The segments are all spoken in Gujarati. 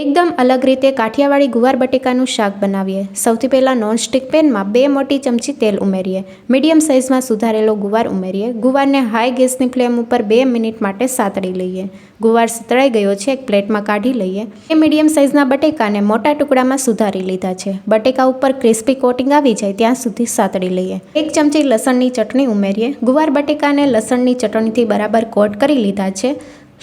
એકદમ અલગ રીતે કાઠિયાવાડી ગુવાર બટેકાનું શાક બનાવીએ। સૌથી પહેલાં નોનસ્ટિક પેનમાં 2 મોટી ચમચી તેલ ઉમેરીએ। મીડિયમ સાઇઝમાં સુધારેલો ગુવાર ઉમેરીએ। ગુવારને હાઈ ગેસની ફ્લેમ ઉપર 2 મિનિટ માટે સાતળી લઈએ। ગુવાર સતળાઈ ગયો છે, એક પ્લેટમાં કાઢી લઈએ। એ મીડિયમ સાઇઝના બટેકાને મોટા ટુકડામાં સુધારી લીધા છે। બટેકા ઉપર ક્રિસ્પી કોટિંગ આવી જાય ત્યાં સુધી સાતળી લઈએ। 1 ચમચી લસણની ચટણી ઉમેરીએ। ગુવાર બટેકાને લસણની ચટણીથી બરાબર કોટ કરી લીધા છે।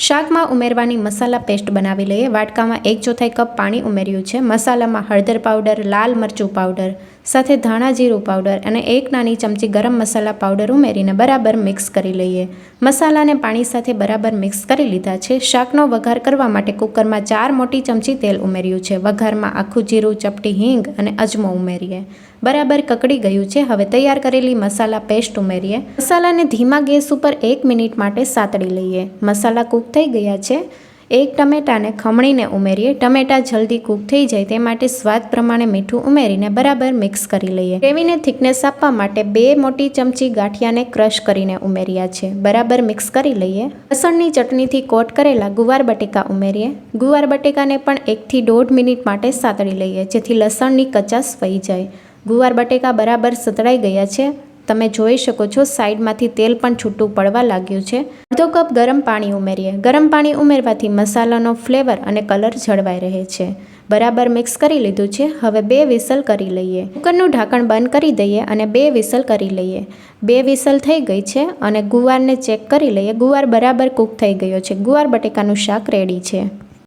શાકમાં ઉમેરવાની મસાલા પેસ્ટ બનાવી લઈએ। વાટકામાં 1/4 કપ પાણી ઉમેર્યું છે। મસાલામાં હળદર પાવડર, લાલ મરચું પાવડર સાથે ધાણા જીરું પાવડર અને 1 નાની ચમચી ગરમ મસાલા પાવડર ઉમેરીને બરાબર મિક્સ કરી લઈએ। મસાલાને પાણી સાથે બરાબર મિક્સ કરી લીધા છે। શાકનો વઘાર કરવા માટે કુકરમાં 4 મોટી ચમચી તેલ ઉમેર્યું છે। વઘારમાં આખું જીરું, ચપટી હિંગ અને અજમો ઉમેરીએ। બરાબર કકડી ગયું છે। હવે તૈયાર કરેલી મસાલા પેસ્ટ ઉમેરીએ। મસાલાને ધીમા ગેસ ઉપર 1 મિનિટ માટે સાતળી લઈએ। મસાલા કૂક થઈ ગયા છે। 1 ટમેટાને ખમણીને ઉમેરીએ। ટમેટા જલ્દી કૂક થઈ જાય તે માટે સ્વાદ પ્રમાણે મીઠું ઉમેરીને બરાબર મિક્સ કરી લઈએ। ગ્રેવીને થિકનેસ આપવા માટે 2 મોટી ચમચી ગાંઠિયાને ક્રશ કરીને ઉમેર્યા છે। બરાબર મિક્સ કરી લઈએ। લસણની ચટણીથી કોટ કરેલા ગુવાર બટેકા ઉમેરીએ। ગુવાર બટેકાને પણ 1 થી 1.5 મિનિટ માટે સાતળી લઈએ જેથી લસણની કચાશ વહી જાય। ગુવાર બટેકા બરાબર સતળાઈ ગયા છે। તમે જોઈ શકો છો સાઈડમાંથી તેલ પણ છૂટું પડવા લાગ્યું છે। અડધો કપ ગરમ પાણી ઉમેરીએ। ગરમ પાણી ઉમેરવાથી મસાલાનો ફ્લેવર અને કલર જળવાઈ રહે છે। બરાબર મિક્સ કરી લીધું છે। હવે 2 વિસલ કરી લઈએ। કુકરનું ઢાંકણ બંધ કરી દઈએ અને 2 વિસલ કરી લઈએ। 2 વિસલ થઈ ગઈ છે અને ગુવારને ચેક કરી લઈએ। ગુવાર બરાબર કૂક થઈ ગયો છે। ગુવાર બટેકાનું શાક રેડી છે।